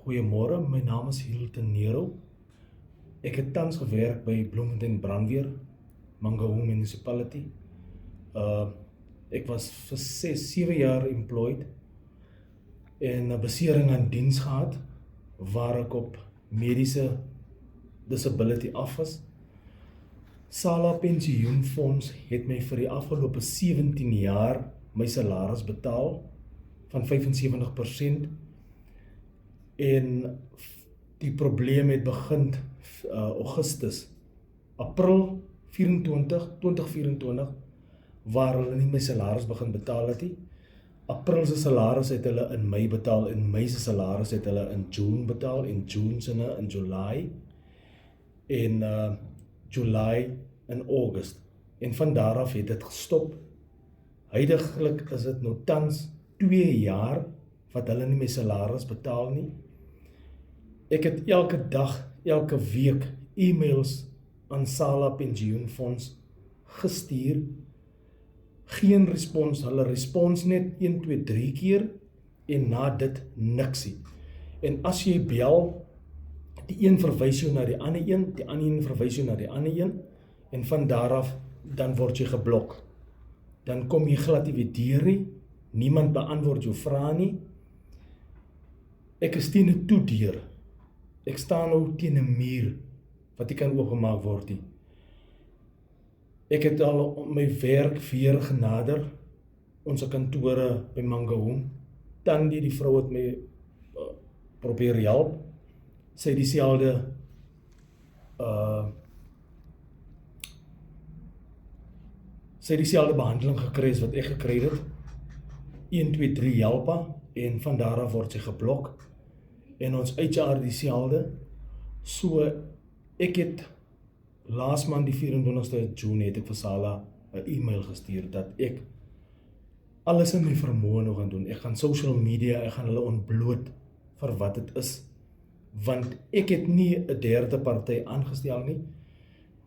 Goeiemôre, my naam is Hilton Nero. Ek het tans gewerk by Bloemfontein Brandweer, Mangaung Municipality. Ek was vir 7 jaar employed en 'n besering aan diens gehad waar ek op mediese disability af was. Sala Pensioenfonds het my vir die afgelope 17 jaar my salaris betaal van 75%. En die probleem het begin April 2024, waar hulle nie my salaris begin betaal het nie. April se salaris het hulle in Mei betaal en Mei se salaris het hulle in June betaal en June se in July en July in August. En van daar af het dit gestop. Huidiglik is dit nou tans 2 jaar wat hulle nie my salaris betaal nie. Ek het elke dag, elke week e-mails aan Sala Pensioenfonds gestuur. Geen respons, hulle respons net 1, 2, 3 keer en na dit niksie. En as jy bel, die een verwys jou na die ander een, die ander een verwys jou na die ander een en van daar af dan word jy geblok. Dan kom jy glad nie weer deur nie, niemand beantwoord jou vrae nie. Ek is teen 'n toedeur. Ek staan nou teen 'n muur wat nie kan oopgemaak word nie. Ek het al my werk weer genader, ons kantore by Mangaung. Tandi, die vrou het my probeer help. Sy het dieselfde behandeling gekry as wat ek gekry het. 1, 2, 3 helpa en van daar af word sy geblok. En ons HR dieselfde. So ek het laas maand die 24ste June het ek vir Sala 'n e-mail gestuur dat ek alles in my vermoë nog gaan doen. Ek gaan social media, ek gaan hulle ontbloot vir wat dit is. Want ek het nie 'n derde party aangestel nie.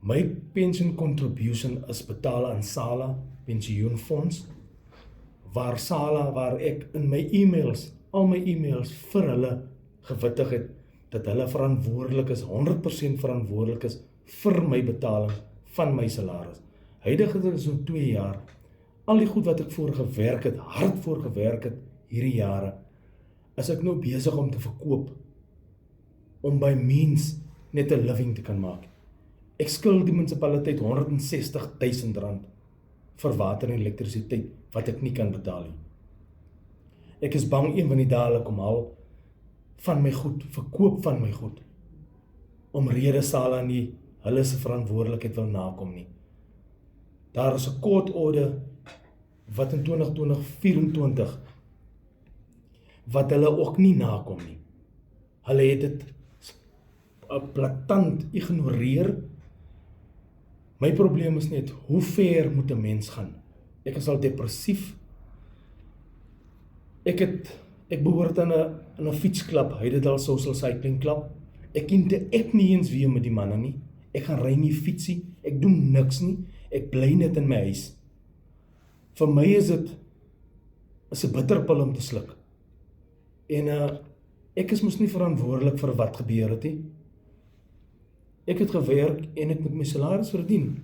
My pension contribution is betaal aan Sala Pensioenfonds, waar ek in my e-mails, al my e-mails vir hulle gewittig het, dat hulle verantwoordelik is, 100% verantwoordelik is vir my betaling van my salaris. Huidige is so 2 jaar, al die goed wat ek voor gewerk het, hard voor gewerk het, hierdie jare, is ek nou besig om te verkoop, om by means net 'n living te kan maak. Ek skuld die munisipaliteit R160.000 vir water en elektrisiteit, wat ek nie kan betaal nie. Ek is bang een van die dae kom al van my goed, verkoop van my goed, omrede Sala nie hulle se verantwoordelikheid wil nakom nie. Daar is 'n court order wat in 2024 wat hulle ook nie nakom nie. Hulle het dit blaatant ignoreer. My probleem is net, hoe ver moet 'n mens gaan? Ek is al depressief. Ek behoort aan 'n fietsklub, hy het dit al social cycling club. Ek nie eens weer met die manne nie. Ek gaan ry nie fietsie, ek doen niks nie. Ek bly net in my huis. Vir my is dit 'n bitterpil om te sluk. En ek is mos nie verantwoordelik vir wat gebeur het nie. Ek het gewerk en ek moet my salaris verdien.